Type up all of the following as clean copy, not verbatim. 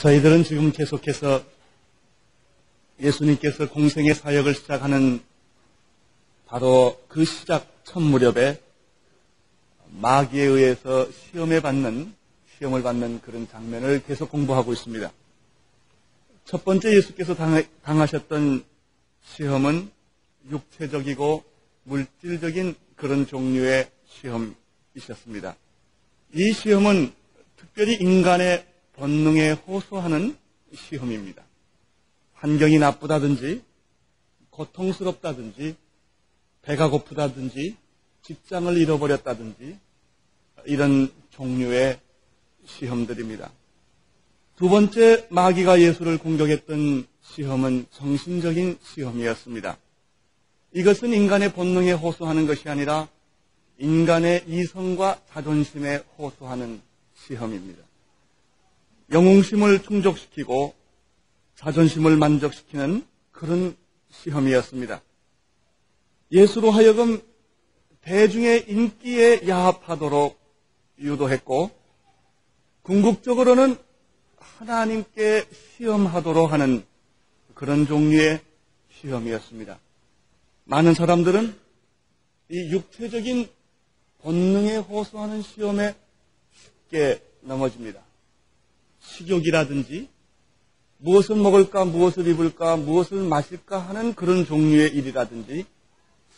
저희들은 지금 계속해서 예수님께서 공생의 사역을 시작하는 바로 그 시작 첫 무렵에 마귀에 의해서 시험을 받는 그런 장면을 계속 공부하고 있습니다. 첫 번째 예수께서 당하셨던 시험은 육체적이고 물질적인 그런 종류의 시험이셨습니다. 이 시험은 특별히 인간의 본능에 호소하는 시험입니다. 환경이 나쁘다든지 고통스럽다든지 배가 고프다든지 직장을 잃어버렸다든지 이런 종류의 시험들입니다. 두 번째 마귀가 예수를 공격했던 시험은 정신적인 시험이었습니다. 이것은 인간의 본능에 호소하는 것이 아니라 인간의 이성과 자존심에 호소하는 시험입니다. 영웅심을 충족시키고 자존심을 만족시키는 그런 시험이었습니다. 예수로 하여금 대중의 인기에 야합하도록 유도했고 궁극적으로는 하나님께 시험하도록 하는 그런 종류의 시험이었습니다. 많은 사람들은 이 육체적인 본능에 호소하는 시험에 쉽게 넘어집니다. 식욕이라든지 무엇을 먹을까, 무엇을 입을까, 무엇을 마실까 하는 그런 종류의 일이라든지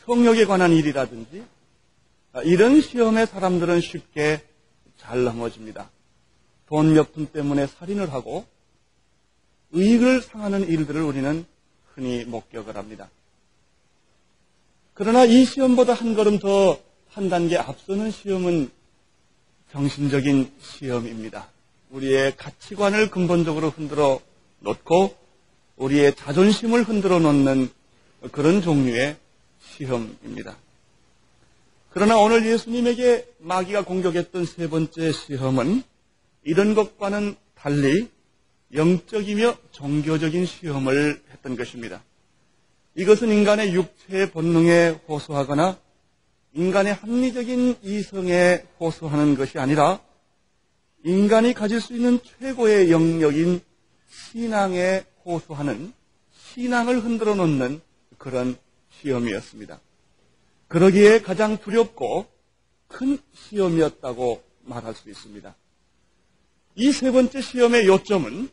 성욕에 관한 일이라든지 이런 시험에 사람들은 쉽게 잘 넘어집니다. 돈 몇 푼 때문에 살인을 하고 의익을 상하는 일들을 우리는 흔히 목격을 합니다. 그러나 이 시험보다 한 걸음 더 한 단계 앞서는 시험은 정신적인 시험입니다. 우리의 가치관을 근본적으로 흔들어 놓고 우리의 자존심을 흔들어 놓는 그런 종류의 시험입니다. 그러나 오늘 예수님에게 마귀가 공격했던 세 번째 시험은 이런 것과는 달리 영적이며 종교적인 시험을 했던 것입니다. 이것은 인간의 육체의 본능에 호소하거나 인간의 합리적인 이성에 호소하는 것이 아니라 인간이 가질 수 있는 최고의 영역인 신앙에 호소하는 신앙을 흔들어 놓는 그런 시험이었습니다. 그러기에 가장 두렵고 큰 시험이었다고 말할 수 있습니다. 이 세 번째 시험의 요점은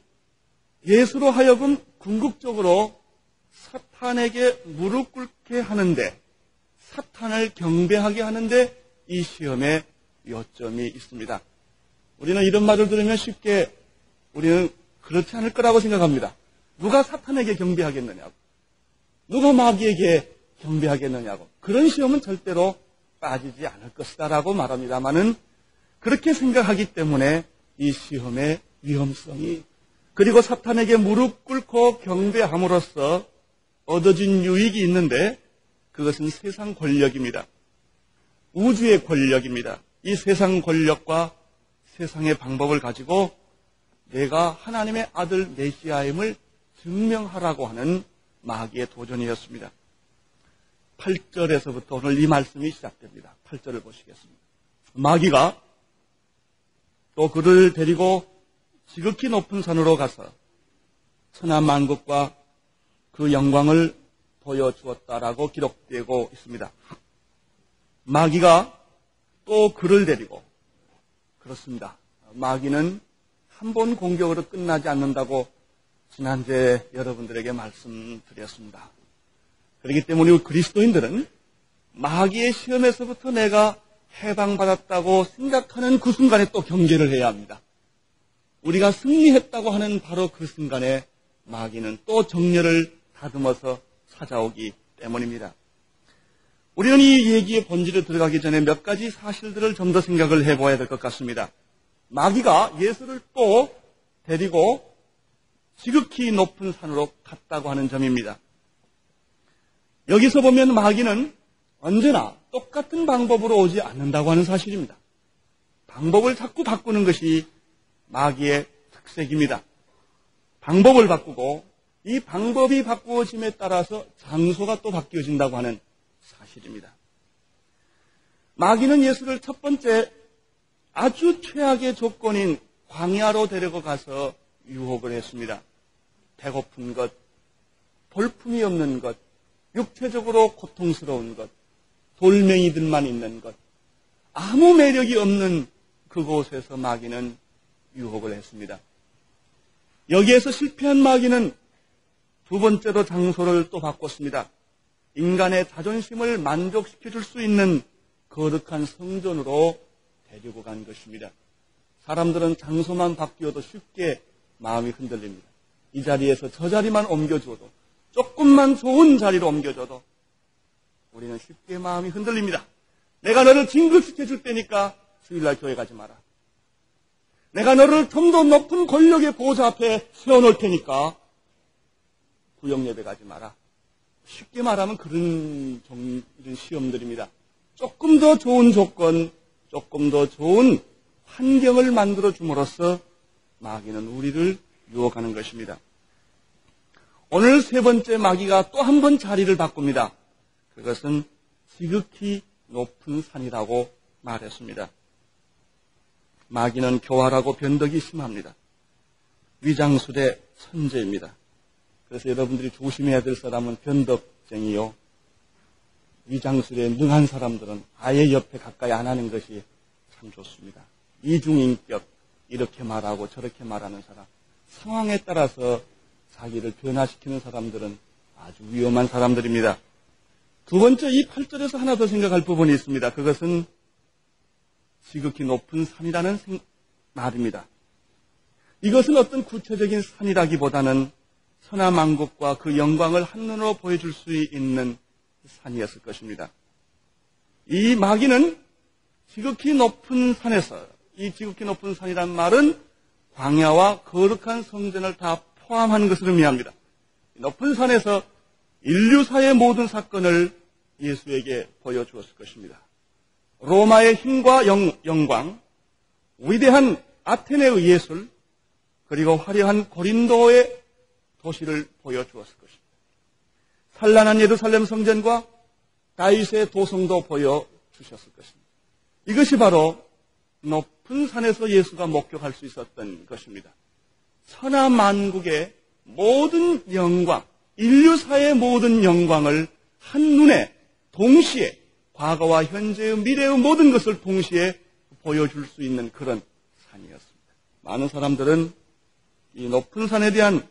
예수로 하여금 궁극적으로 사탄에게 무릎 꿇게 하는데, 사탄을 경배하게 하는데 이 시험의 요점이 있습니다. 우리는 이런 말을 들으면 쉽게 우리는 그렇지 않을 거라고 생각합니다. 누가 사탄에게 경배하겠느냐고, 누가 마귀에게 경배하겠느냐고, 그런 시험은 절대로 빠지지 않을 것이다라고 말합니다만은 그렇게 생각하기 때문에 이 시험의 위험성이, 그리고 사탄에게 무릎 꿇고 경배함으로써 얻어진 유익이 있는데 그것은 세상 권력입니다. 우주의 권력입니다. 이 세상 권력과 세상의 방법을 가지고 내가 하나님의 아들 메시아임을 증명하라고 하는 마귀의 도전이었습니다. 8절에서부터 오늘 이 말씀이 시작됩니다. 8절을 보시겠습니다. 마귀가 또 그를 데리고 지극히 높은 산으로 가서 천하만국과 그 영광을 보여주었다라고 기록되고 있습니다. 마귀가 또 그를 데리고, 그렇습니다. 마귀는 한 번 공격으로 끝나지 않는다고 지난주에 여러분들에게 말씀드렸습니다. 그렇기 때문에 우리 그리스도인들은 마귀의 시험에서부터 내가 해방받았다고 생각하는 그 순간에 또 경계를 해야 합니다. 우리가 승리했다고 하는 바로 그 순간에 마귀는 또 정렬을 다듬어서 찾아오기 때문입니다. 우리는 이 얘기의 본질에 들어가기 전에 몇 가지 사실들을 좀 더 생각을 해봐야 될 것 같습니다. 마귀가 예수를 또 데리고 지극히 높은 산으로 갔다고 하는 점입니다. 여기서 보면 마귀는 언제나 똑같은 방법으로 오지 않는다고 하는 사실입니다. 방법을 자꾸 바꾸는 것이 마귀의 특색입니다. 방법을 바꾸고 이 방법이 바꾸어짐에 따라서 장소가 또 바뀌어진다고 하는 사실입니다. 마귀는 예수를 첫 번째 아주 최악의 조건인 광야로 데리고 가서 유혹을 했습니다. 배고픈 것, 볼품이 없는 것, 육체적으로 고통스러운 것, 돌멩이들만 있는 것, 아무 매력이 없는 그곳에서 마귀는 유혹을 했습니다. 여기에서 실패한 마귀는 두 번째로 장소를 또 바꿨습니다. 인간의 자존심을 만족시켜줄 수 있는 거룩한 성전으로 데리고 간 것입니다. 사람들은 장소만 바뀌어도 쉽게 마음이 흔들립니다. 이 자리에서 저 자리만 옮겨줘도, 조금만 좋은 자리로 옮겨줘도 우리는 쉽게 마음이 흔들립니다. 내가 너를 진급시켜줄 테니까 주일날 교회 가지 마라. 내가 너를 좀 더 높은 권력의 보좌 앞에 세워놓을 테니까 구역예배 가지 마라. 쉽게 말하면 그런 시험들입니다. 조금 더 좋은 조건, 조금 더 좋은 환경을 만들어 줌으로써 마귀는 우리를 유혹하는 것입니다. 오늘 세 번째 마귀가 또 한 번 자리를 바꿉니다. 그것은 지극히 높은 산이라고 말했습니다. 마귀는 교활하고 변덕이 심합니다. 위장술의 천재입니다. 그래서 여러분들이 조심해야 될 사람은 변덕쟁이요, 위장술에 능한 사람들은 아예 옆에 가까이 안 하는 것이 참 좋습니다. 이중인격, 이렇게 말하고 저렇게 말하는 사람, 상황에 따라서 자기를 변화시키는 사람들은 아주 위험한 사람들입니다. 두 번째, 이 8절에서 하나 더 생각할 부분이 있습니다. 그것은 지극히 높은 산이라는 말입니다. 이것은 어떤 구체적인 산이라기보다는 천하만국과 그 영광을 한눈으로 보여줄 수 있는 산이었을 것입니다. 이 마귀는 지극히 높은 산에서, 이 지극히 높은 산이란 말은 광야와 거룩한 성전을 다 포함하는 것을 의미합니다. 높은 산에서 인류사의 모든 사건을 예수에게 보여주었을 것입니다. 로마의 힘과 영광, 위대한 아테네의 예술, 그리고 화려한 고린도의 도시를 보여주었을 것입니다. 찬란한 예루살렘 성전과 다윗의 도성도 보여주셨을 것입니다. 이것이 바로 높은 산에서 예수가 목격할 수 있었던 것입니다. 천하만국의 모든 영광, 인류사의 모든 영광을 한눈에 동시에 과거와 현재의 미래의 모든 것을 동시에 보여줄 수 있는 그런 산이었습니다. 많은 사람들은 이 높은 산에 대한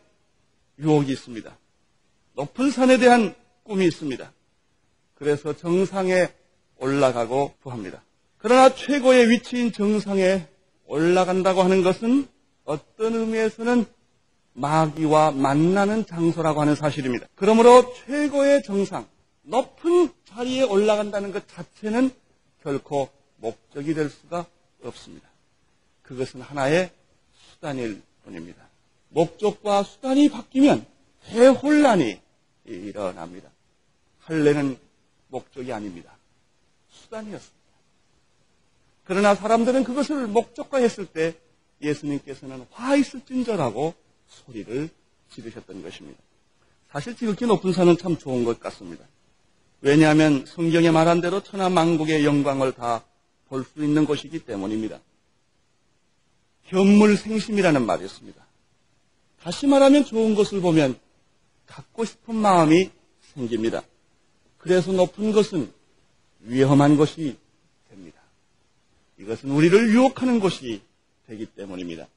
유혹이 있습니다. 높은 산에 대한 꿈이 있습니다. 그래서 정상에 올라가고 합니다. 그러나 최고의 위치인 정상에 올라간다고 하는 것은 어떤 의미에서는 마귀와 만나는 장소라고 하는 사실입니다. 그러므로 최고의 정상, 높은 자리에 올라간다는 것 자체는 결코 목적이 될 수가 없습니다. 그것은 하나의 수단일 뿐입니다. 목적과 수단이 바뀌면 대혼란이 일어납니다. 할례는 목적이 아닙니다. 수단이었습니다. 그러나 사람들은 그것을 목적화했을 때 예수님께서는 화 있을진저라고 소리를 지르셨던 것입니다. 사실 지극히 높은 산은 참 좋은 것 같습니다. 왜냐하면 성경에 말한 대로 천하만국의 영광을 다 볼 수 있는 곳이기 때문입니다. 현물생심이라는 말이 있습니다. 다시 말하면 좋은 것을 보면 갖고 싶은 마음이 생깁니다. 그래서 높은 것은 위험한 것이 됩니다. 이것은 우리를 유혹하는 것이 되기 때문입니다.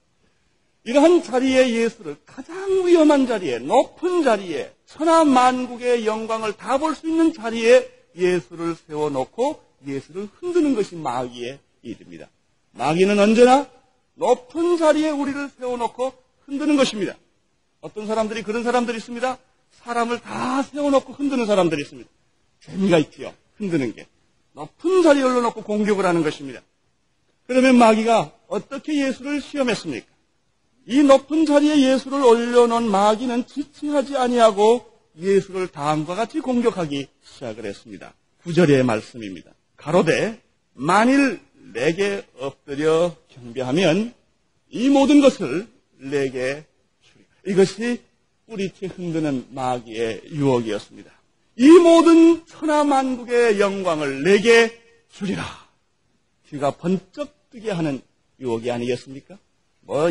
이러한 자리에 예수를 가장 위험한 자리에, 높은 자리에, 천하만국의 영광을 다 볼 수 있는 자리에 예수를 세워놓고 예수를 흔드는 것이 마귀의 일입니다. 마귀는 언제나 높은 자리에 우리를 세워놓고 흔드는 것입니다. 어떤 사람들이 그런 사람들이 있습니다. 사람을 다 세워놓고 흔드는 사람들이 있습니다. 재미가 있지요. 흔드는 게. 높은 자리에 올려놓고 공격을 하는 것입니다. 그러면 마귀가 어떻게 예수를 시험했습니까? 이 높은 자리에 예수를 올려놓은 마귀는 지체하지 아니하고 예수를 다음과 같이 공격하기 시작을 했습니다. 9절의 말씀입니다. 가로되 만일 내게 엎드려 경배하면 이 모든 것을 내게 주리라. 이것이 뿌리째 흔드는 마귀의 유혹이었습니다. 이 모든 천하만국의 영광을 내게 주리라. 귀가 번쩍 뜨게 하는 유혹이 아니겠습니까?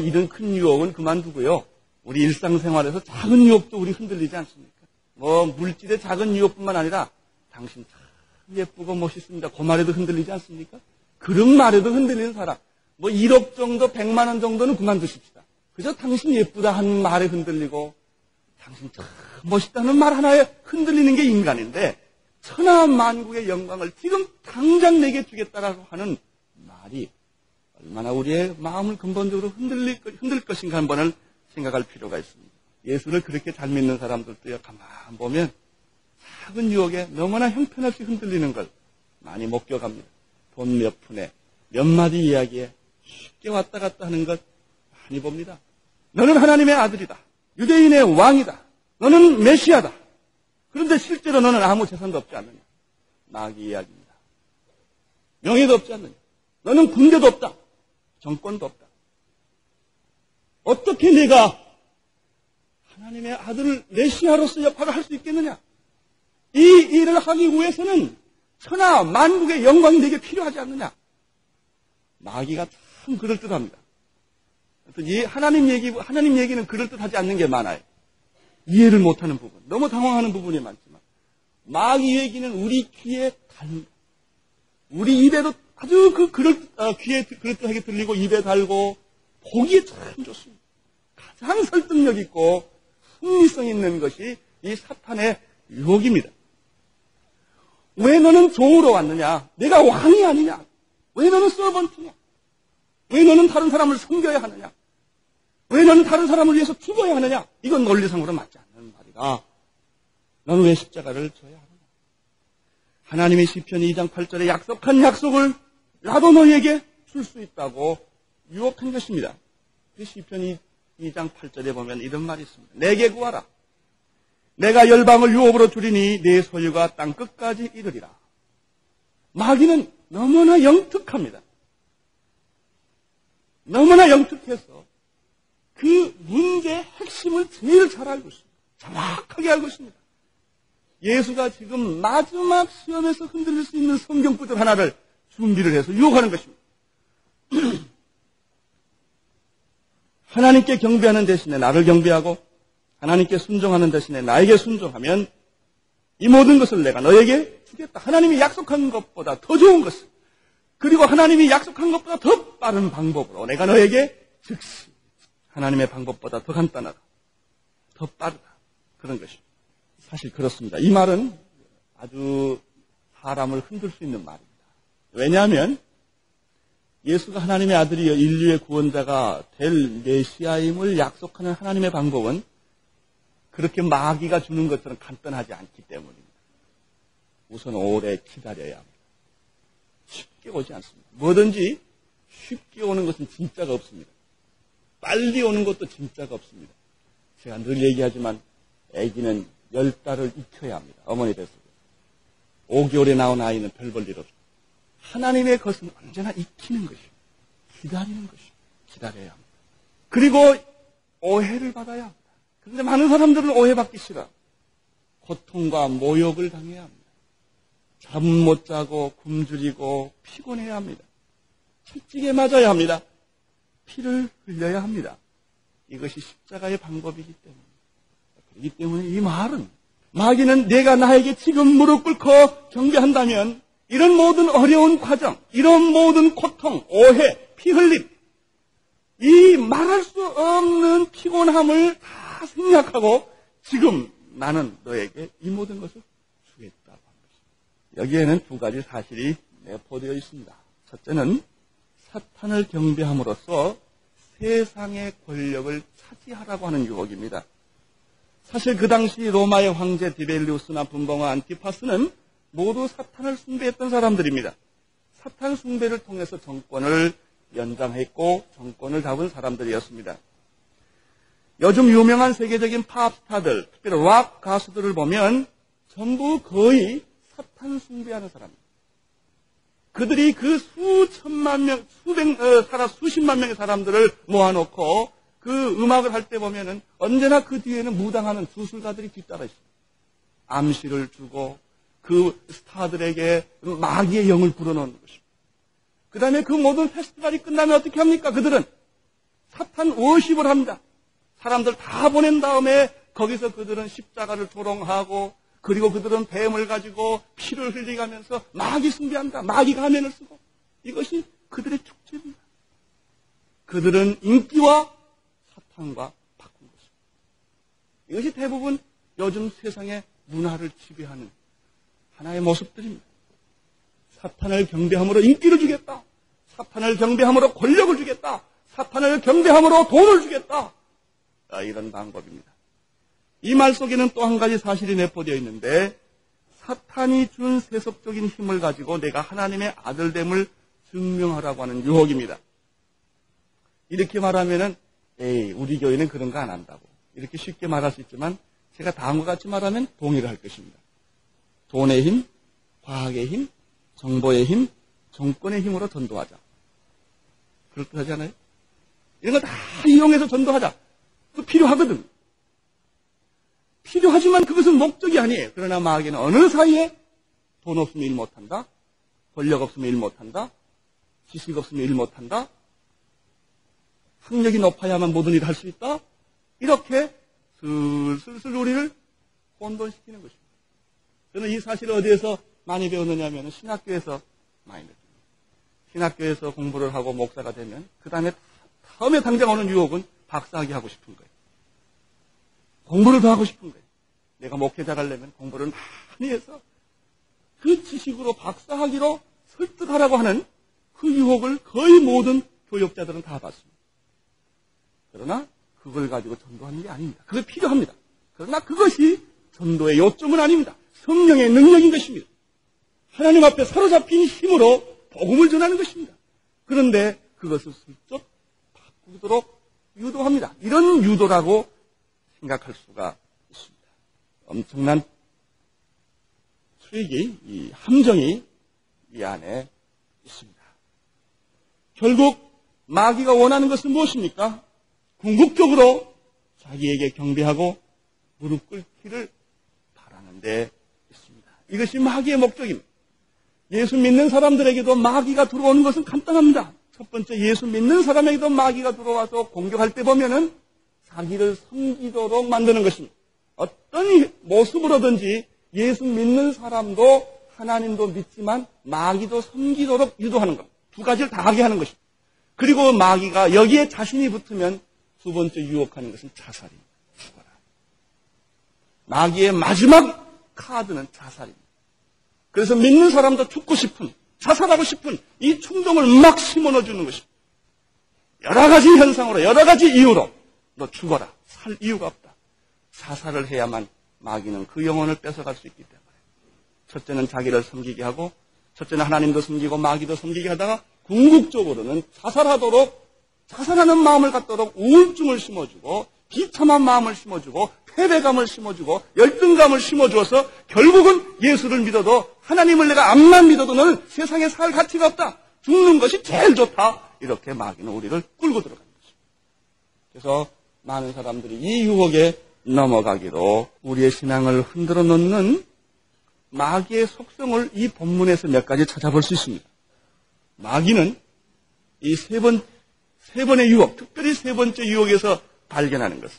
이런 큰 유혹은 그만두고요. 우리 일상생활에서 작은 유혹도 우리 흔들리지 않습니까? 물질의 작은 유혹뿐만 아니라 당신 참 예쁘고 멋있습니다. 그 말에도 흔들리지 않습니까? 그런 말에도 흔들리는 사람. 1억 정도, 100만 원 정도는 그만두십시다. 그저 당신 예쁘다 하는 말에 흔들리고 당신 참 멋있다는 말 하나에 흔들리는 게 인간인데 천하 만국의 영광을 지금 당장 내게 주겠다라고 하는 말이 얼마나 우리의 마음을 근본적으로 흔들 것인가 한 번을 생각할 필요가 있습니다. 예수를 그렇게 잘 믿는 사람들도요, 가만 보면 작은 유혹에 너무나 형편없이 흔들리는 걸 많이 목격합니다. 돈 몇 푼에 몇 마디 이야기에 쉽게 왔다 갔다 하는 것 많이 봅니다. 너는 하나님의 아들이다. 유대인의 왕이다. 너는 메시아다. 그런데 실제로 너는 아무 재산도 없지 않느냐. 마귀 이야기입니다. 명예도 없지 않느냐. 너는 군대도 없다. 정권도 없다. 어떻게 내가 하나님의 아들을 메시아로서 역할을 할 수 있겠느냐. 이 일을 하기 위해서는 천하 만국의 영광이 내게 필요하지 않느냐. 마귀가 참 그럴듯합니다. 이 하나님 얘기는 그럴듯하지 않는 게 많아요. 이해를 못하는 부분, 너무 당황하는 부분이 많지만 마귀 얘기는 우리 귀에 달립니다. 우리 입에도 아주 귀에 그럴듯하게 들리고 입에 달고 보기에 참 좋습니다. 가장 설득력 있고 흥미성 있는 것이 이 사탄의 유혹입니다. 왜 너는 종으로 왔느냐? 내가 왕이 아니냐? 왜 너는 서번트냐? 왜 너는 다른 사람을 섬겨야 하느냐? 왜 너는 다른 사람을 위해서 죽어야 하느냐? 이건 논리상으로 맞지 않는 말이다. 너는 왜 십자가를 져야 하느냐? 하나님의 시편 2장 8절에 약속한 약속을 나도 너에게 줄 수 있다고 유혹한 것입니다. 그 시편 2장 8절에 보면 이런 말이 있습니다. 내게 구하라. 내가 열방을 유업으로 주리니 내 소유가 땅 끝까지 이르리라. 마귀는 너무나 영특합니다. 너무나 영특해서 그 문제의 핵심을 제일 잘 알고 있습니다. 정확하게 알고 있습니다. 예수가 지금 마지막 시험에서 흔들릴 수 있는 성경 구절 하나를 준비를 해서 유혹하는 것입니다. 하나님께 경배하는 대신에 나를 경배하고 하나님께 순종하는 대신에 나에게 순종하면 이 모든 것을 내가 너에게 주겠다. 하나님이 약속한 것보다 더 좋은 것을, 그리고 하나님이 약속한 것보다 더 빠른 방법으로 내가 너에게 즉시 하나님의 방법보다 더 간단하다, 더 빠르다, 그런 것입니다. 사실 그렇습니다. 이 말은 아주 사람을 흔들 수 있는 말입니다. 왜냐하면 예수가 하나님의 아들이여 인류의 구원자가 될 메시아임을 약속하는 하나님의 방법은 그렇게 마귀가 주는 것처럼 간단하지 않기 때문입니다. 우선 오래 기다려야 합니다. 쉽게 오지 않습니다. 뭐든지 쉽게 오는 것은 진짜가 없습니다. 빨리 오는 것도 진짜가 없습니다. 제가 늘 얘기하지만 아기는 10달을 익혀야 합니다. 어머니 뱃속에. 5개월에 나온 아이는 별 볼 일 없습니다. 하나님의 것은 언제나 익히는 것입니다. 기다리는 것입니다. 기다려야 합니다. 그리고 오해를 받아야 합니다. 그런데 많은 사람들은 오해받기 싫어. 고통과 모욕을 당해야 합니다. 잠 못 자고 굶주리고 피곤해야 합니다. 채찍에 맞아야 합니다. 피를 흘려야 합니다. 이것이 십자가의 방법이기 때문에. 그렇기 때문에 이 말은 마귀는 내가 나에게 지금 무릎 꿇고 경배한다면 이런 모든 어려운 과정, 이런 모든 고통, 오해, 피 흘림, 이 말할 수 없는 피곤함을 다 생략하고 지금 나는 너에게 이 모든 것을 주겠다고 합니다. 여기에는 두 가지 사실이 내포되어 있습니다. 첫째는 사탄을 경배함으로써 세상의 권력을 차지하라고 하는 유혹입니다. 사실 그 당시 로마의 황제 디벨리우스나 분봉화 안티파스는 모두 사탄을 숭배했던 사람들입니다. 사탄 숭배를 통해서 정권을 연장했고 정권을 잡은 사람들이었습니다. 요즘 유명한 세계적인 팝 스타들, 특별히 락 가수들을 보면 전부 거의 사탄 숭배하는 사람입니다. 그들이 그 수천만 명, 수십만 명의 사람들을 모아놓고 그 음악을 할 때 보면은 언제나 그 뒤에는 무당하는 주술가들이 뒤따라 있습니다. 암시를 주고 그 스타들에게 마귀의 영을 불어넣는 것입니다. 그 다음에 그 모든 페스티벌이 끝나면 어떻게 합니까? 그들은 사탄 워십을 합니다. 사람들 다 보낸 다음에 거기서 그들은 십자가를 조롱하고 그리고 그들은 뱀을 가지고 피를 흘리가면서 마귀 숭배한다. 마귀 가면을 쓰고 이것이 그들의 축제입니다. 그들은 인기와 사탄과 바꾼 것입니다. 이것이 대부분 요즘 세상의 문화를 지배하는 하나의 모습들입니다. 사탄을 경배함으로 인기를 주겠다. 사탄을 경배함으로 권력을 주겠다. 사탄을 경배함으로 돈을 주겠다. 이런 방법입니다. 이 말 속에는 또 한 가지 사실이 내포되어 있는데 사탄이 준 세속적인 힘을 가지고 내가 하나님의 아들됨을 증명하라고 하는 유혹입니다. 이렇게 말하면은 우리 교회는 그런 거 안 한다고 이렇게 쉽게 말할 수 있지만 제가 다음과 같이 말하면 동의를 할 것입니다. 돈의 힘, 과학의 힘, 정보의 힘, 정권의 힘으로 전도하자. 그렇게 하지 않아요? 이런 거 다 이용해서 전도하자. 그 필요하거든. 필요하지만 그것은 목적이 아니에요. 그러나 마귀는 어느 사이에 돈 없으면 일 못한다. 권력 없으면 일 못한다. 지식 없으면 일 못한다. 학력이 높아야만 모든 일을 할 수 있다. 이렇게 슬슬 우리를 혼돈시키는 것입니다. 저는 이 사실을 어디에서 많이 배웠느냐 하면 신학교에서 많이 배웠습니다. 신학교에서 공부를 하고 목사가 되면 그 다음에 처음에 당장 오는 유혹은 박사학위 하고 싶은 거예요. 공부를 더 하고 싶은 거예요. 내가 목회자가 되려면 공부를 많이 해서 그 지식으로 박사학위로 설득하라고 하는 그 유혹을 거의 모든 교육자들은 다 받습니다. 그러나 그걸 가지고 전도하는 게 아닙니다. 그게 필요합니다. 그러나 그것이 전도의 요점은 아닙니다. 성령의 능력인 것입니다. 하나님 앞에 사로잡힌 힘으로 복음을 전하는 것입니다. 그런데 그것을 슬쩍 바꾸도록 유도합니다. 이런 유도라고 생각할 수가 있습니다. 엄청난 트릭이, 이 함정이 이 안에 있습니다. 결국 마귀가 원하는 것은 무엇입니까? 궁극적으로 자기에게 경배하고 무릎 꿇기를 바라는 데 있습니다. 이것이 마귀의 목적입니다. 예수 믿는 사람들에게도 마귀가 들어오는 것은 간단합니다. 첫 번째, 예수 믿는 사람에게도 마귀가 들어와서 공격할 때 보면은 자기를 섬기도록 만드는 것입니다. 어떤 모습으로든지 예수 믿는 사람도 하나님도 믿지만 마귀도 섬기도록 유도하는 것. 두 가지를 다 하게 하는 것입니다. 그리고 마귀가 여기에 자신이 붙으면 두 번째 유혹하는 것은 자살입니다. 죽어라. 마귀의 마지막 카드는 자살입니다. 그래서 믿는 사람도 죽고 싶은, 자살하고 싶은 이 충동을 막 심어넣어주는 것입니다. 여러 가지 현상으로, 여러 가지 이유로 너 죽어라. 살 이유가 없다. 자살을 해야만 마귀는 그 영혼을 뺏어갈 수 있기 때문에. 첫째는 자기를 섬기게 하고, 첫째는 하나님도 섬기고 마귀도 섬기게 하다가 궁극적으로는 자살하는 마음을 갖도록 우울증을 심어주고 비참한 마음을 심어주고 패배감을 심어주고 열등감을 심어주어서 결국은 예수를 믿어도 하나님을 내가 암만 믿어도 너는 세상에 살 가치가 없다. 죽는 것이 제일 좋다. 이렇게 마귀는 우리를 끌고 들어가는 것입니다. 그래서 많은 사람들이 이 유혹에 넘어가기로 우리의 신앙을 흔들어 놓는 마귀의 속성을 이 본문에서 몇 가지 찾아볼 수 있습니다. 마귀는 이 세 번의 유혹, 특별히 세 번째 유혹에서 발견하는 것은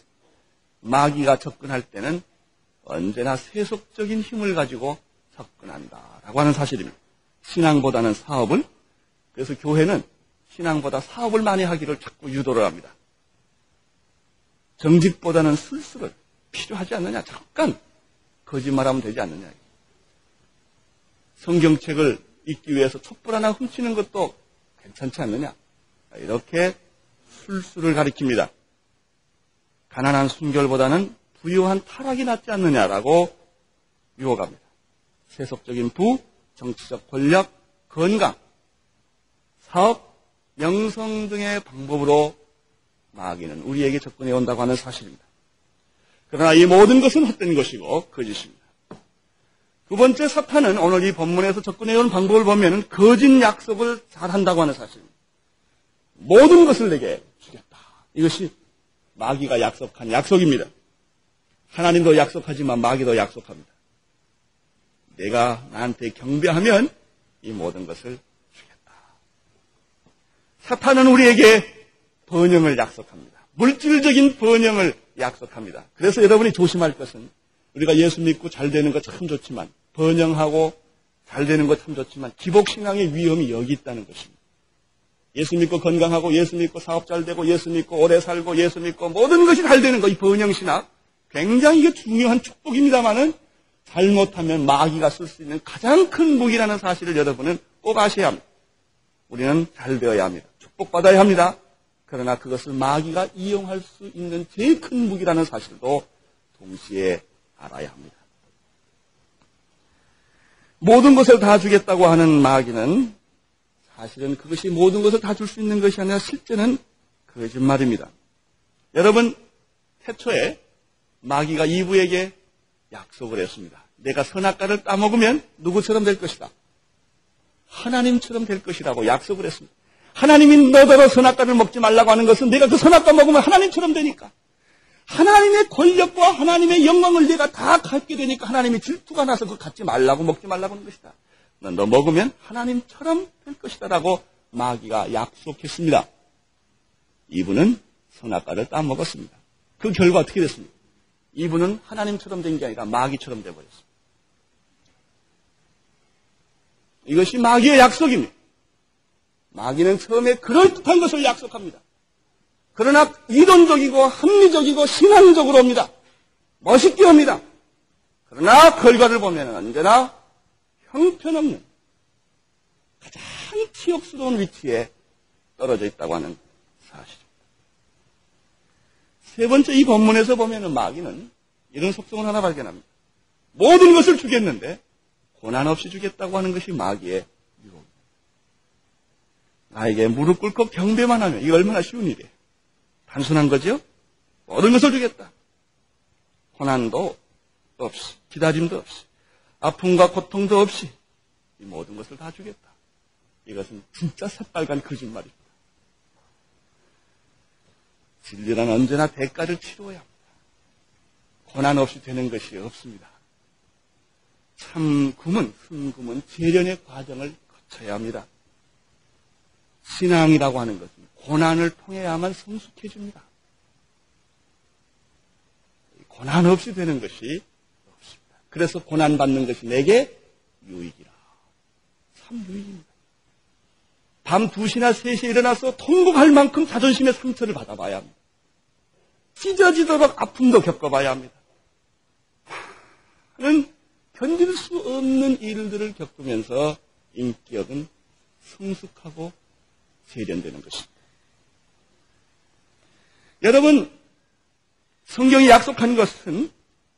마귀가 접근할 때는 언제나 세속적인 힘을 가지고 접근한다라고 하는 사실입니다. 신앙보다는 사업을, 그래서 교회는 신앙보다 사업을 많이 하기를 자꾸 유도를 합니다. 정직보다는 슬슬을 필요하지 않느냐, 잠깐 거짓말하면 되지 않느냐. 성경책을 읽기 위해서 촛불 하나 훔치는 것도 괜찮지 않느냐. 이렇게 술수를 가리킵니다. 가난한 순결보다는 부유한 타락이 낫지 않느냐라고 유혹합니다. 세속적인 부, 정치적 권력, 건강, 사업, 명성 등의 방법으로 마귀는 우리에게 접근해 온다고 하는 사실입니다. 그러나 이 모든 것은 헛된 것이고 거짓입니다. 두 번째, 사탄은 오늘 이 본문에서 접근해 온 방법을 보면 거짓 약속을 잘한다고 하는 사실입니다. 모든 것을 내게 주겠다. 이것이 마귀가 약속한 약속입니다. 하나님도 약속하지만 마귀도 약속합니다. 내가 나한테 경배하면 이 모든 것을 주겠다. 사탄은 우리에게 번영을 약속합니다. 물질적인 번영을 약속합니다. 그래서 여러분이 조심할 것은 우리가 예수 믿고 잘 되는 거 참 좋지만 번영하고 잘 되는 거 참 좋지만 기복신앙의 위험이 여기 있다는 것입니다. 예수 믿고 건강하고 예수 믿고 사업 잘 되고 예수 믿고 오래 살고 예수 믿고 모든 것이 잘 되는 거, 이 번영신앙 굉장히 이게 중요한 축복입니다만은 잘못하면 마귀가 쓸 수 있는 가장 큰 무기라는 사실을 여러분은 꼭 아셔야 합니다. 우리는 잘 되어야 합니다. 축복받아야 합니다. 그러나 그것을 마귀가 이용할 수 있는 제일 큰 무기라는 사실도 동시에 알아야 합니다. 모든 것을 다 주겠다고 하는 마귀는 사실은 그것이 모든 것을 다 줄 수 있는 것이 아니라 실제는 거짓말입니다. 여러분, 태초에 마귀가 이브에게 약속을 했습니다. 내가 선악과를 따먹으면 누구처럼 될 것이다. 하나님처럼 될 것이라고 약속을 했습니다. 하나님이 너더러 선악과를 먹지 말라고 하는 것은 내가 그 선악과 먹으면 하나님처럼 되니까. 하나님의 권력과 하나님의 영광을 내가 다 갖게 되니까 하나님이 질투가 나서 그거 갖지 말라고 먹지 말라고 하는 것이다. 너 먹으면 하나님처럼 될 것이다 라고 마귀가 약속했습니다. 이분은 선악과를 따먹었습니다. 그 결과 어떻게 됐습니까? 이분은 하나님처럼 된 게 아니라 마귀처럼 되어버렸습니다. 이것이 마귀의 약속입니다. 마귀는 처음에 그럴듯한 것을 약속합니다. 그러나 이론적이고 합리적이고 신앙적으로 옵니다. 멋있게 옵니다. 그러나 결과를 보면 언제나 형편없는 가장 치욕스러운 위치에 떨어져 있다고 하는 사실입니다. 세 번째, 이 본문에서 보면 마귀는 이런 속성을 하나 발견합니다. 모든 것을 주겠는데 고난 없이 주겠다고 하는 것이 마귀의 유혹입니다. 나에게 무릎 꿇고 경배만 하면 이게 얼마나 쉬운 일이에요. 단순한 거죠? 모든 것을 주겠다. 고난도 없이, 기다림도 없이, 아픔과 고통도 없이 이 모든 것을 다 주겠다. 이것은 진짜 새빨간 거짓말입니다. 진리란 언제나 대가를 치러야 합니다. 고난 없이 되는 것이 없습니다. 참금은, 순금은 재련의 과정을 거쳐야 합니다. 신앙이라고 하는 것은 고난을 통해야만 성숙해집니다. 고난 없이 되는 것이 없습니다. 그래서 고난받는 것이 내게 유익이라. 참 유익입니다. 밤 2시나 3시에 일어나서 통곡할 만큼 자존심의 상처를 받아봐야 합니다. 찢어지도록 아픔도 겪어봐야 합니다. 하는 견딜 수 없는 일들을 겪으면서 인격은 성숙하고 세련되는 것입니다. 여러분, 성경이 약속한 것은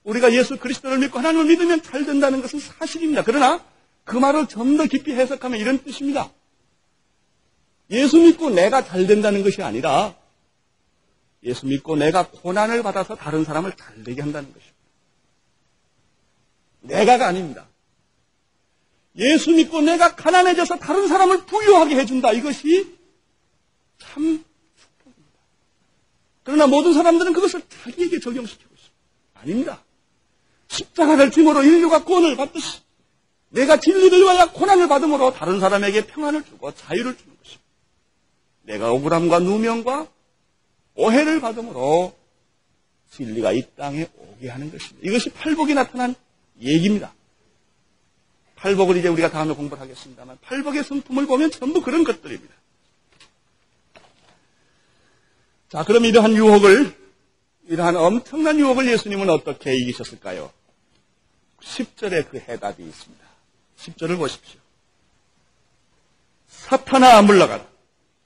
우리가 예수 그리스도를 믿고 하나님을 믿으면 잘 된다는 것은 사실입니다. 그러나 그 말을 좀 더 깊이 해석하면 이런 뜻입니다. 예수 믿고 내가 잘 된다는 것이 아니라 예수 믿고 내가 고난을 받아서 다른 사람을 잘 되게 한다는 것입니다. 내가가 아닙니다. 예수 믿고 내가 가난해져서 다른 사람을 부유하게 해준다. 이것이 참 축복입니다. 그러나 모든 사람들은 그것을 자기에게 적용시키고 있습니다. 아닙니다. 십자가를 짐으로 인류가 구원을 받듯이 내가 진리를 위하여 고난을 받음으로 다른 사람에게 평안을 주고 자유를 주는 것입니다. 내가 억울함과 누명과 오해를 받음으로 진리가 이 땅에 오게 하는 것입니다. 이것이 팔복이 나타난 얘기입니다. 팔복을 이제 우리가 다음에 공부를 하겠습니다만 팔복의 성품을 보면 전부 그런 것들입니다. 자, 그럼 이러한 엄청난 유혹을 예수님은 어떻게 이기셨을까요? 10절에 그 해답이 있습니다. 10절을 보십시오. 사탄아 물러가라.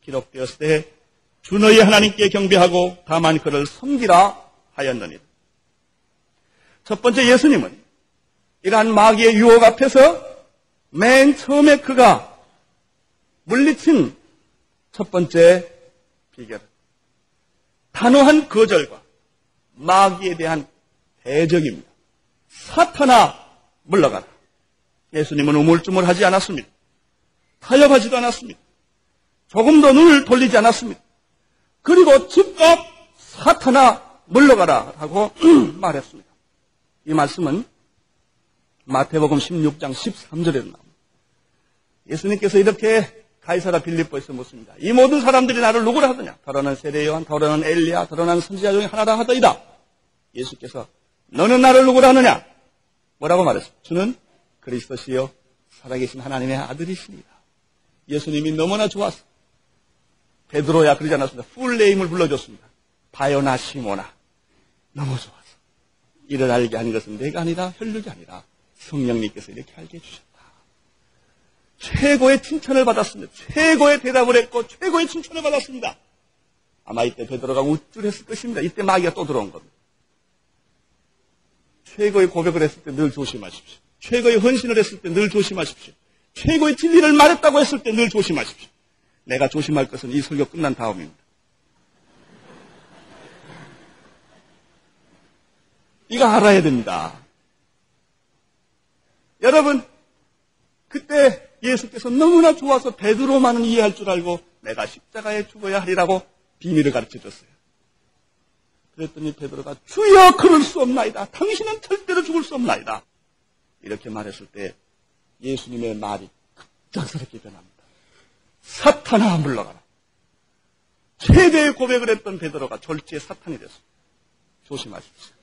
기록되었을 때 주 너희 하나님께 경배하고 다만 그를 섬기라 하였느니라. 첫 번째, 예수님은 이러한 마귀의 유혹 앞에서 맨 처음에 그가 물리친 첫 번째 비결은 단호한 거절과 마귀에 대한 대적입니다. 사탄아 물러가라. 예수님은 우물쭈물하지 않았습니다. 타협하지도 않았습니다. 조금 더 눈을 돌리지 않았습니다. 그리고 즉각 사탄아 물러가라 하고 말했습니다. 이 말씀은 마태복음 16장 13절에 나옵니다. 예수님께서 이렇게 가이사라 빌립보에서 묻습니다. 이 모든 사람들이 나를 누구라 하더냐? 더러는 세례 요한, 더러는 엘리야, 더러는 선지자 중에 하나라 하더이다. 예수께서 너는 나를 누구라 하느냐? 뭐라고 말했습니까? 주는 그리스도시요 살아계신 하나님의 아들이시니라. 예수님이 너무나 좋았어. 베드로야 그러지 않았습니다. 풀네임을 불러줬습니다. 바요나 시모나. 너무 좋았어. 이를 알게 하는 것은 내가 아니라 혈육이 아니라 성령님께서 이렇게 알게 해주셨다. 최고의 칭찬을 받았습니다. 최고의 대답을 했고 최고의 칭찬을 받았습니다. 아마 이때 베드로가 우쭐했을 것입니다. 이때 마귀가 또 들어온 겁니다. 최고의 고백을 했을 때 늘 조심하십시오. 최고의 헌신을 했을 때 늘 조심하십시오. 최고의 진리를 말했다고 했을 때 늘 조심하십시오. 내가 조심할 것은 이 설교 끝난 다음입니다. 이거 알아야 됩니다. 여러분, 그때 예수께서 너무나 좋아서 베드로만은 이해할 줄 알고 내가 십자가에 죽어야 하리라고 비밀을 가르쳐줬어요. 그랬더니 베드로가 주여 그럴 수 없나이다. 당신은 절대로 죽을 수 없나이다. 이렇게 말했을 때 예수님의 말이 급작스럽게 변합니다. 사탄아 물러가라. 최대의 고백을 했던 베드로가 졸지에 사탄이 됐습니다. 조심하십시오.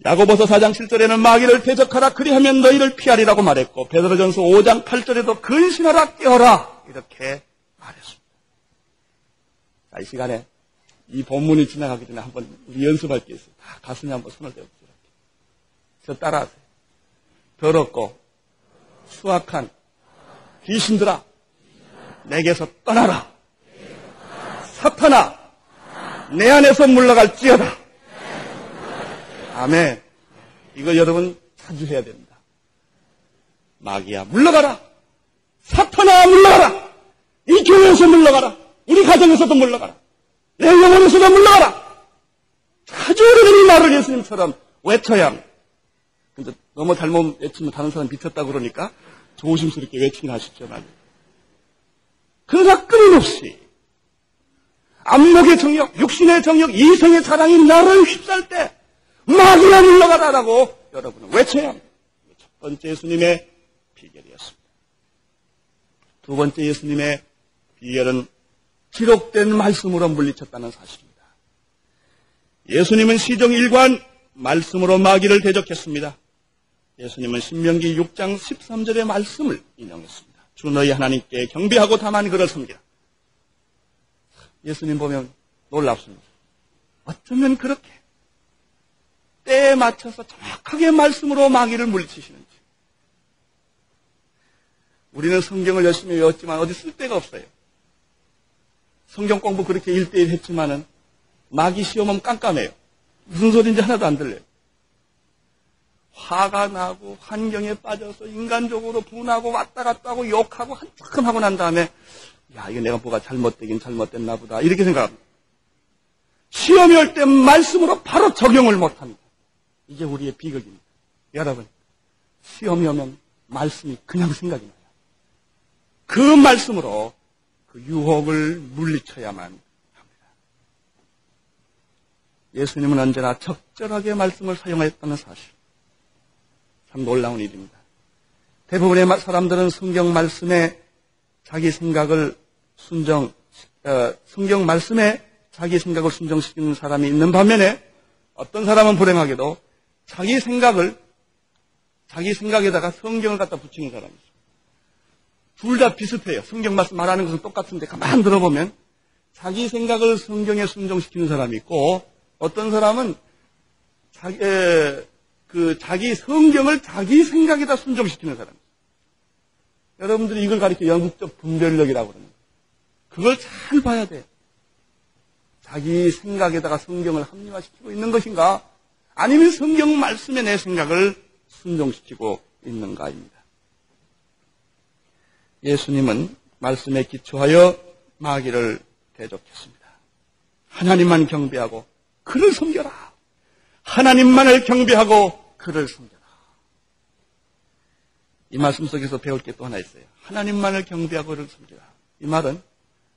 야고보서 4장 7절에는 마귀를 대적하라 그리하면 너희를 피하리라고 말했고 베드로전서 5장 8절에도 근신하라 깨어라 이렇게 말했습니다. 자, 이 시간에 이 본문이 지나가기 전에 한번 우리 연습할 게 있어요. 다 가슴에 한번 손을 대보세요. 저 따라하세요. 더럽고 수악한 귀신들아 내게서 떠나라. 사탄아 내 안에서 물러갈지어다. 아멘. 이거 여러분 자주 해야 됩니다. 마귀야 물러가라. 사탄아 물러가라. 이 교회에서 물러가라. 우리 가정에서도 물러가라. 내 영혼에서도 물러가라. 자주 우리는 이 말을 예수님처럼 외쳐야 합니다. 근데 너무 잘못 외치면 다른 사람 미쳤다고 그러니까 조심스럽게 외치긴 하십시오. 그러나 끊임없이 안목의 정욕, 육신의 정욕, 이성의 사랑이 나를 휩쌀 때 마귀야 물러가라라고 여러분은 외쳐야 합니다. 첫 번째 예수님의 비결이었습니다. 두 번째 예수님의 비결은 기록된 말씀으로 물리쳤다는 사실입니다. 예수님은 시종일관 말씀으로 마귀를 대적했습니다. 예수님은 신명기 6장 13절의 말씀을 인용했습니다. 주 너희 하나님께 경배하고 다만 그를 섬기라. 예수님 보면 놀랍습니다. 어쩌면 그렇게 때에 맞춰서 정확하게 말씀으로 마귀를 물리치시는지. 우리는 성경을 열심히 외웠지만 어디 쓸 데가 없어요. 성경 공부 그렇게 1:1 했지만은 마귀 시험은 깜깜해요. 무슨 소리인지 하나도 안 들려요. 화가 나고 환경에 빠져서 인간적으로 분하고 왔다 갔다 하고 욕하고 한참 하고 난 다음에 야 이거 내가 뭐가 잘못되긴 잘못됐나 보다 이렇게 생각합니다. 시험이 올 때 말씀으로 바로 적용을 못합니다. 이게 우리의 비극입니다. 여러분 시험이 오면 말씀이 그냥 생각이 나요. 그 말씀으로 그 유혹을 물리쳐야만 합니다. 예수님은 언제나 적절하게 말씀을 사용했다는 사실. 참 놀라운 일입니다. 대부분의 사람들은 성경 말씀에 자기 생각을 성경 말씀에 자기 생각을 순종시키는 사람이 있는 반면에 어떤 사람은 불행하게도 자기 생각에다가 성경을 갖다 붙이는 사람이 있어요. 둘 다 비슷해요. 성경 말씀 말하는 것은 똑같은데 가만 들어보면 자기 생각을 성경에 순종시키는 사람이 있고 어떤 사람은 자기 성경을 자기 생각에다 순종시키는 사람. 여러분들이 이걸 가리켜 영국적 분별력이라고 그럽니다. 그걸 잘 봐야 돼요. 자기 생각에다가 성경을 합리화시키고 있는 것인가? 아니면 성경 말씀에 내 생각을 순종시키고 있는가입니다. 예수님은 말씀에 기초하여 마귀를 대적했습니다. 하나님만 경배하고 그를 섬겨라. 하나님만을 경배하고 그를 섬겨라. 이 말씀 속에서 배울 게 또 하나 있어요. 하나님만을 경배하고 그를 섬겨라. 이 말은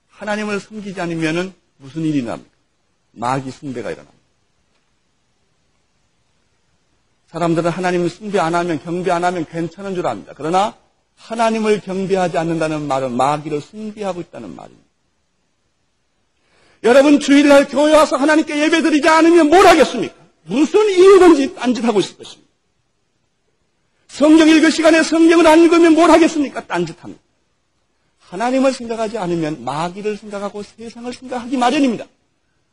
하나님을 섬기지 않으면 무슨 일이 납니까? 마귀 숭배가 일어납니다. 사람들은 하나님을 숭배 안 하면 경배 안 하면 괜찮은 줄 압니다. 그러나 하나님을 경배하지 않는다는 말은 마귀를 숭배하고 있다는 말입니다. 여러분 주일날 교회 와서 하나님께 예배드리지 않으면 뭘 하겠습니까? 무슨 이유든지 딴짓하고 있을 것입니다. 성경 읽을 시간에 성경을 안 읽으면 뭘 하겠습니까? 딴짓합니다. 하나님을 생각하지 않으면 마귀를 생각하고 세상을 생각하기 마련입니다.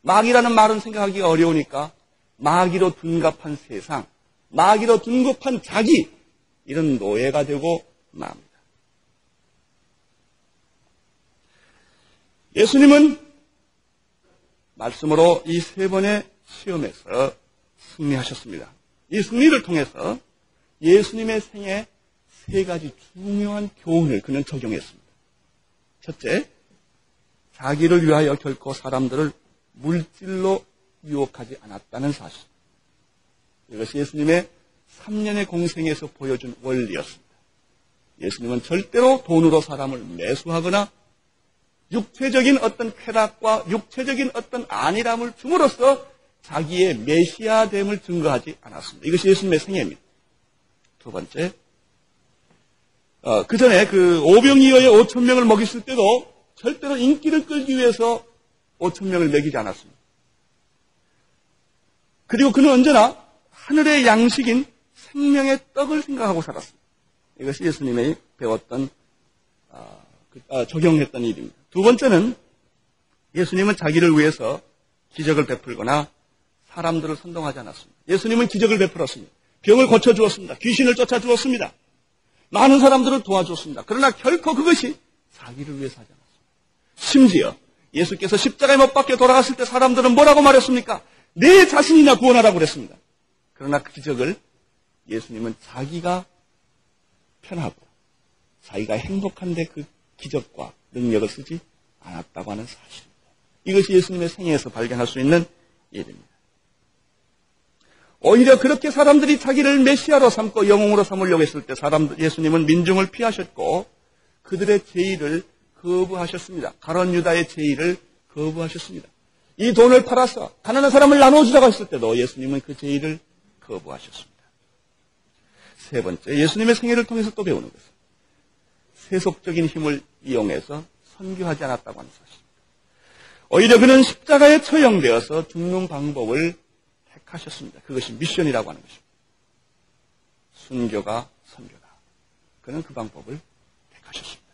마귀라는 말은 생각하기가 어려우니까 마귀로 둔갑한 세상, 마귀로 둔갑한 자기, 이런 노예가 되고 맙니다. 예수님은 말씀으로 이 세 번의 시험에서 승리하셨습니다. 이 승리를 통해서 예수님의 생애 세 가지 중요한 교훈을 그는 적용했습니다. 첫째, 자기를 위하여 결코 사람들을 물질로 유혹하지 않았다는 사실. 이것이 예수님의 3년의 공생에서 보여준 원리였습니다. 예수님은 절대로 돈으로 사람을 매수하거나 육체적인 어떤 쾌락과 육체적인 어떤 안일함을 줌으로써 자기의 메시아됨을 증거하지 않았습니다. 이것이 예수님의 생애입니다. 두 번째, 그 전에 그 오병이어의 5,000명을 먹이실 때도 절대로 인기를 끌기 위해서 5,000명을 먹이지 않았습니다. 그리고 그는 언제나 하늘의 양식인 생명의 떡을 생각하고 살았습니다. 이것이 예수님이 배웠던, 적용했던 일입니다. 두 번째는 예수님은 자기를 위해서 기적을 베풀거나 사람들을 선동하지 않았습니다. 예수님은 기적을 베풀었습니다. 병을 고쳐주었습니다. 귀신을 쫓아주었습니다. 많은 사람들을 도와주었습니다. 그러나 결코 그것이 자기를 위해서 하지 않았습니다. 심지어 예수께서 십자가에 못 박혀 돌아갔을 때 사람들은 뭐라고 말했습니까? 내 자신이나 구원하라고 그랬습니다. 그러나 그 기적을 예수님은 자기가 편하고 자기가 행복한데 그 기적과 능력을 쓰지 않았다고 하는 사실입니다. 이것이 예수님의 생애에서 발견할 수 있는 일입니다. 오히려 그렇게 사람들이 자기를 메시아로 삼고 영웅으로 삼으려고 했을 때 예수님은 민중을 피하셨고 그들의 제의를 거부하셨습니다. 가룟 유다의 제의를 거부하셨습니다. 이 돈을 팔아서 가난한 사람을 나눠주자고 했을 때도 예수님은 그 제의를 거부하셨습니다. 세 번째, 예수님의 생애를 통해서 또 배우는 것은 세속적인 힘을 이용해서 선교하지 않았다고 하는 사실입니다. 오히려 그는 십자가에 처형되어서 죽는 방법을 택하셨습니다. 그것이 미션이라고 하는 것입니다. 순교가 선교다. 그는 그 방법을 택하셨습니다.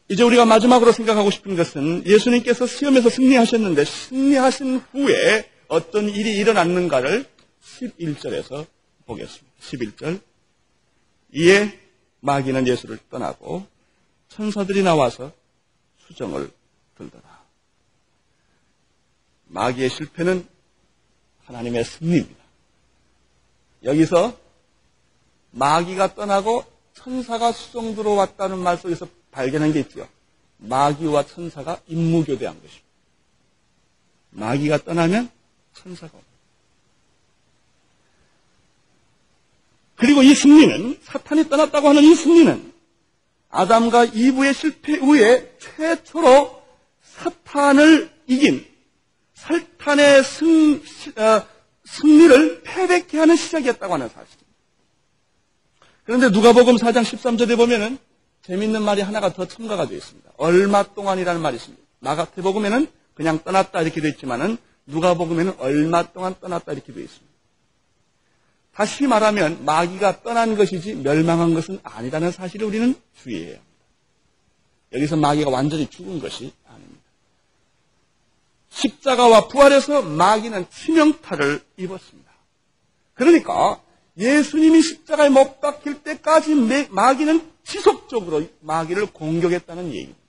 이제 우리가 마지막으로 생각하고 싶은 것은 예수님께서 시험에서 승리하셨는데 승리하신 후에 어떤 일이 일어났는가를 11절에서 보겠습니다. 11절. 이에 마귀는 예수를 떠나고 천사들이 나와서 수정을 들더라. 마귀의 실패는 하나님의 승리입니다. 여기서 마귀가 떠나고 천사가 수정 들어왔다는 말 속에서 발견한 게 있죠. 마귀와 천사가 임무교대한 것입니다. 마귀가 떠나면 천사가 옵니다. 그리고 이 승리는, 사탄이 떠났다고 하는 이 승리는 아담과 이브의 실패 후에 최초로 사탄을 이긴 사탄의 승리를 패배케 하는 시작이었다고 하는 사실입니다. 그런데 누가복음 4장 13절에 보면은 재밌는 말이 하나가 더 첨가가 되어 있습니다. 얼마 동안이라는 말이 있습니다. 마가복음에는 그냥 떠났다 이렇게 되어 있지만은 누가복음에는 얼마 동안 떠났다 이렇게 되어 있습니다. 다시 말하면 마귀가 떠난 것이지 멸망한 것은 아니라는 사실을 우리는 주의해야 합니다. 여기서 마귀가 완전히 죽은 것이 아닙니다. 십자가와 부활에서 마귀는 치명타를 입었습니다. 그러니까 예수님이 십자가에 못 박힐 때까지 마귀는 지속적으로 마귀를 공격했다는 얘기입니다.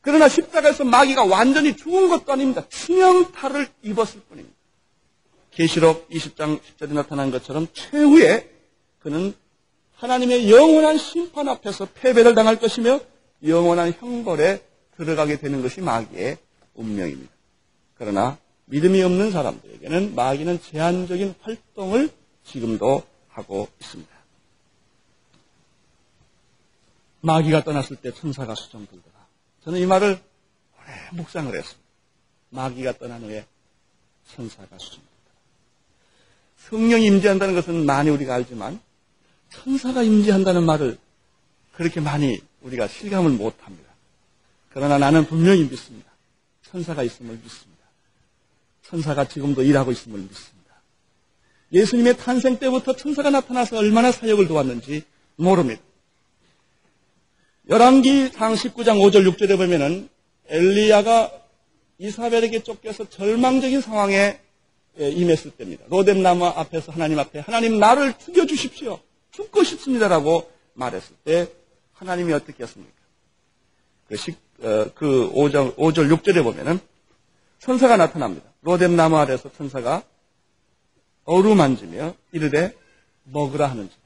그러나 십자가에서 마귀가 완전히 죽은 것도 아닙니다. 치명타를 입었을 뿐입니다. 계시록 20장 10절에 나타난 것처럼 최후에 그는 하나님의 영원한 심판 앞에서 패배를 당할 것이며 영원한 형벌에 들어가게 되는 것이 마귀의 운명입니다. 그러나 믿음이 없는 사람들에게는 마귀는 제한적인 활동을 지금도 하고 있습니다. 마귀가 떠났을 때 천사가 수정 들더라. 저는 이 말을 오래 묵상을 했습니다. 마귀가 떠난 후에 천사가 수정 들더라. 성령이 임재한다는 것은 많이 우리가 알지만 천사가 임재한다는 말을 그렇게 많이 우리가 실감을 못합니다. 그러나 나는 분명히 믿습니다. 천사가 있음을 믿습니다. 천사가 지금도 일하고 있음을 믿습니다. 예수님의 탄생 때부터 천사가 나타나서 얼마나 사역을 도왔는지 모릅니다. 열왕기상 19장 5절 6절에 보면은 엘리야가 이사벨에게 쫓겨서 절망적인 상황에 임했을 때입니다. 로뎀나무 앞에서 하나님 앞에 하나님 나를 죽여주십시오. 죽고 싶습니다라고 말했을 때 하나님이 어떻게 했습니까? 그 5절 6절에 보면은 천사가 나타납니다. 로뎀나무 아래서 천사가 어루만지며 이르되 먹으라 하는지라.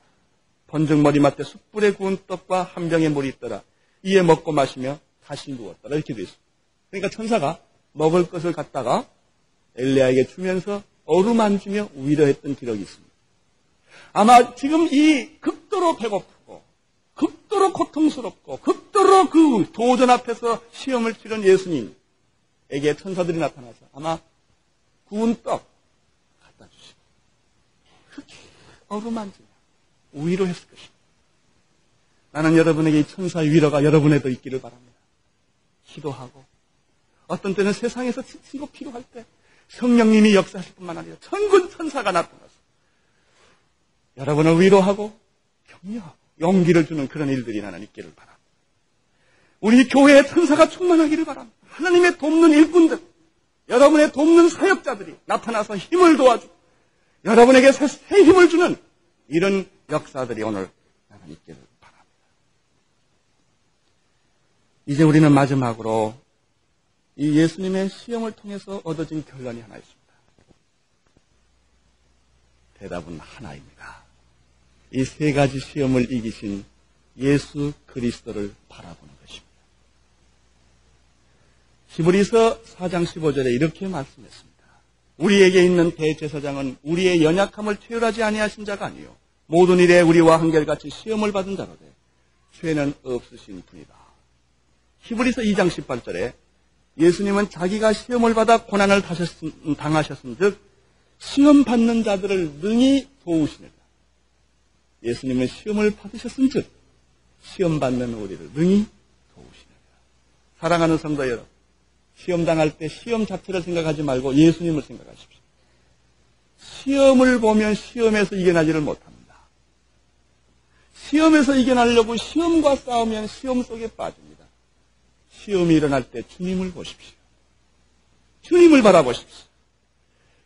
번쩍 머리맡에 숯불에 구운 떡과 한 병의 물이 있더라. 이에 먹고 마시며 다시 누웠더라. 이렇게 되어 있습니다. 그러니까 천사가 먹을 것을 갖다가 엘리야에게 주면서 어루만지며 위로했던 기록이 있습니다. 아마 지금 이 극도로 배고프고 극도로 고통스럽고 극도로 그 도전 앞에서 시험을 치른 예수님에게 천사들이 나타나서 아마 구운 떡 갖다 주시고 그렇게 어루만지며 위로했을 것입니다. 나는 여러분에게 이 천사의 위로가 여러분에도 있기를 바랍니다. 기도하고 어떤 때는 세상에서 지치고 피로할 때 성령님이 역사하실 뿐만 아니라 천군 천사가 나타나서 여러분을 위로하고 격려하고 용기를 주는 그런 일들이 나는 있기를 바랍니다. 우리 교회에 천사가 충만하기를 바랍니다. 하나님의 돕는 일꾼들, 여러분의 돕는 사역자들이 나타나서 힘을 도와주고 여러분에게 새 힘을 주는 이런 역사들이 오늘 나는 있기를 바랍니다. 이제 우리는 마지막으로 이 예수님의 시험을 통해서 얻어진 결론이 하나 있습니다. 대답은 하나입니다. 이 세 가지 시험을 이기신 예수 그리스도를 바라보는 것입니다. 히브리서 4장 15절에 이렇게 말씀했습니다. 우리에게 있는 대제사장은 우리의 연약함을 퇴홀하지 아니하신 자가 아니요 모든 일에 우리와 한결같이 시험을 받은 자로되 죄는 없으신 분이다. 히브리서 2장 18절에 예수님은 자기가 시험을 받아 고난을 당하셨은즉 시험 받는 자들을 능히 도우시느라. 예수님은 시험을 받으셨은즉 시험 받는 우리를 능히 도우시느라. 사랑하는 성도 여러분, 시험 당할 때 시험 자체를 생각하지 말고 예수님을 생각하십시오. 시험을 보면 시험에서 이겨나지를 못합니다. 시험에서 이겨나려고 시험과 싸우면 시험 속에 빠집니다. 시험이 일어날 때 주님을 보십시오. 주님을 바라보십시오.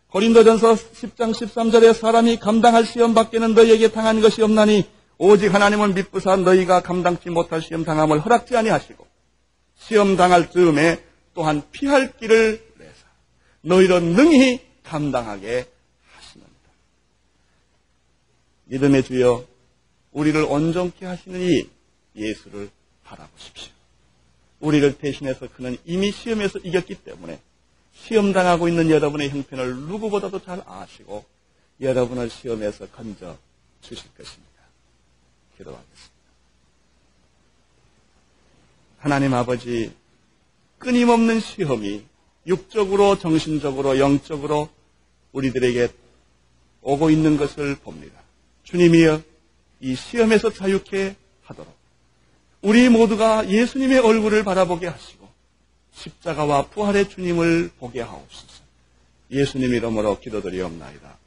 고린도전서 10장 13절에 사람이 감당할 시험 밖에는 너희에게 당한 것이 없나니 오직 하나님을 믿고사 너희가 감당치 못할 시험 당함을 허락지 아니하시고 시험 당할 즈음에 또한 피할 길을 내사 너희로 능히 감당하게 하시느니라. 믿음의 주여 우리를 온전케 하시는 이 예수를 바라보십시오. 우리를 대신해서 그는 이미 시험에서 이겼기 때문에 시험당하고 있는 여러분의 형편을 누구보다도 잘 아시고 여러분을 시험에서 건져 주실 것입니다. 기도하겠습니다. 하나님 아버지, 끊임없는 시험이 육적으로 정신적으로 영적으로 우리들에게 오고 있는 것을 봅니다. 주님이여 이 시험에서 자유케 하도록 우리 모두가 예수님의 얼굴을 바라보게 하시고 십자가와 부활의 주님을 보게 하옵소서. 예수님 이름으로 기도드리옵나이다.